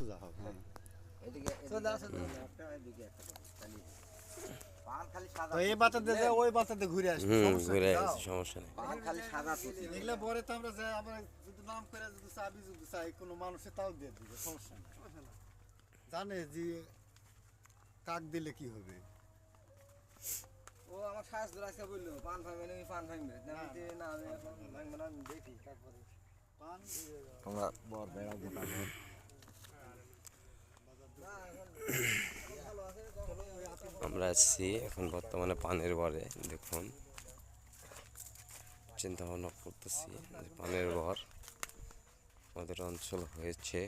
সোজা হবে। এদিকে সোজা সোজা একটা এদিকে একটা চালিয়ে পান খালি সাদা তো এই বাচ্চাদের যে ওই বাচ্চাদের ঘুরে আসবে, সমস্যা ঘুরে কি? আসছে, সমস্যা নেই। পান খালি সাদা তুলছি এগুলো পরে তো আমরা যাই, আমরা যদি নাম করে যদি চাবি যদি চাই কোনো মানুষে তাও দিয়ে দিবে, সমস্যা নেই। জানে যে কাক দিলে কি হবে। ও আমার শ্বাস ধরে আজকে বললো পান ভাঙবে না, আমি পান ভাঙবে আমি না, আমি এখন ভাঙবে না, আমি দেখি তারপরে পান আমরা বর বেড়া গোটা বর আমরা আসছি এখন বর্তমানে পানের বরে। দেখুন, চিন্তা ভাবনা করতেছি যে পানের বর আমাদের অঞ্চল হয়েছে।